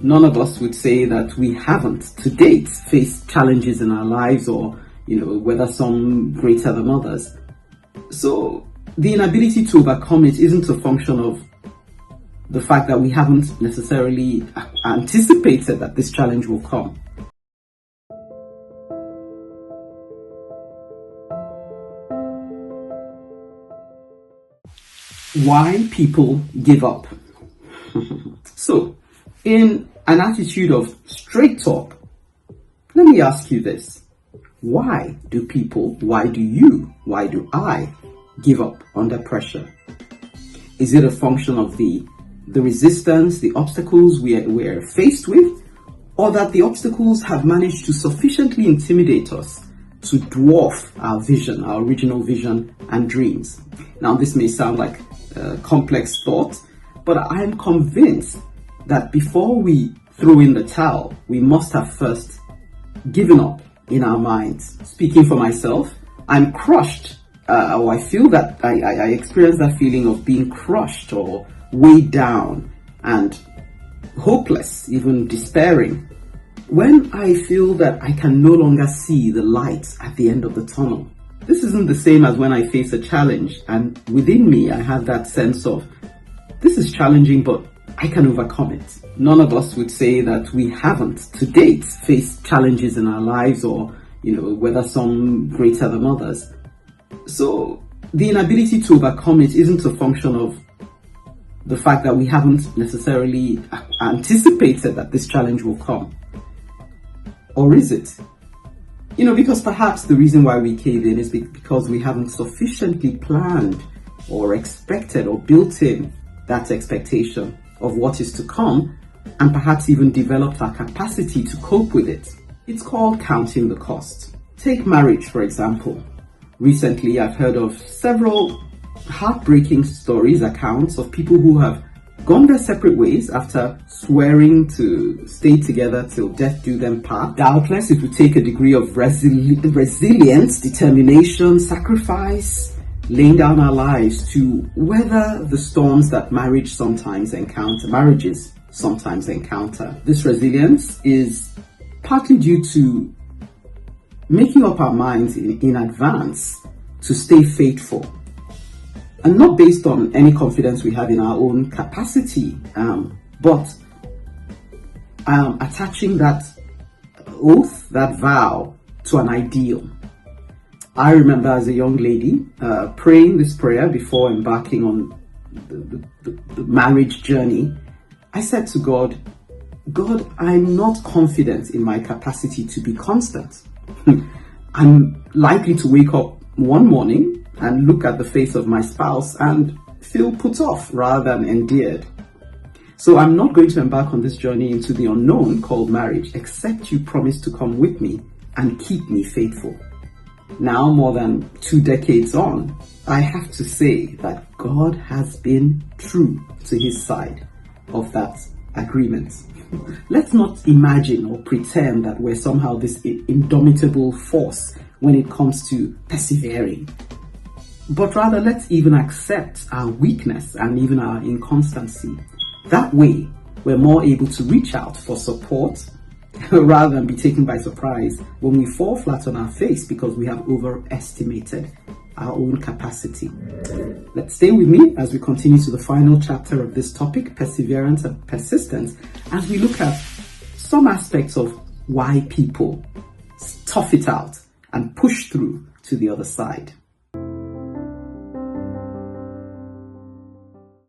None of us would say that we haven't to date faced challenges in our lives, or whether some greater than others. So the inability to overcome it isn't a function of the fact that we haven't necessarily anticipated that this challenge will come. Why people give up. So, in an attitude of straight talk, let me ask you this. Why do I give up under pressure? Is it a function of the resistance, the obstacles we're faced with, or that the obstacles have managed to sufficiently intimidate us to dwarf our vision, our original vision and dreams? Now, this may sound like a complex thought, but I'm convinced that before we throw in the towel, we must have first given up in our minds. Speaking for myself, I'm crushed, or I feel that I experience that feeling of being crushed or weighed down and hopeless, even despairing, when I feel that I can no longer see the light at the end of the tunnel. This isn't the same as when I face a challenge, and within me I have that sense of, this is challenging, but I can overcome it. None of us would say that we haven't to date faced challenges in our lives, or whether some greater than others. So the inability to overcome it isn't a function of the fact that we haven't necessarily anticipated that this challenge will come. Or is it? Because perhaps the reason why we cave in is because we haven't sufficiently planned or expected or built in that expectation of what is to come, and perhaps even developed our capacity to cope with it. It's called counting the cost. Take marriage, for example. Recently, I've heard of several heartbreaking stories, accounts of people who have gone their separate ways after swearing to stay together till death do them part. Doubtless, it would take a degree of resilience, determination, sacrifice, laying down our lives to weather the storms that marriages sometimes encounter. This resilience is partly due to making up our minds in advance to stay faithful, and not based on any confidence we have in our own capacity, but attaching that oath, that vow, to an ideal. I remember as a young lady praying this prayer before embarking on the marriage journey. I said to God, I'm not confident in my capacity to be constant. I'm likely to wake up one morning and look at the face of my spouse and feel put off rather than endeared. So I'm not going to embark on this journey into the unknown called marriage, except you promise to come with me and keep me faithful. Now, more than 2 decades on, I have to say that God has been true to his side of that agreement. Let's not imagine or pretend that we're somehow this indomitable force when it comes to persevering. But rather, let's even accept our weakness and even our inconstancy. That way, we're more able to reach out for support rather than be taken by surprise when we fall flat on our face because we have overestimated our own capacity. Let's stay with me as we continue to the final chapter of this topic, perseverance and persistence, as we look at some aspects of why people tough it out and push through to the other side.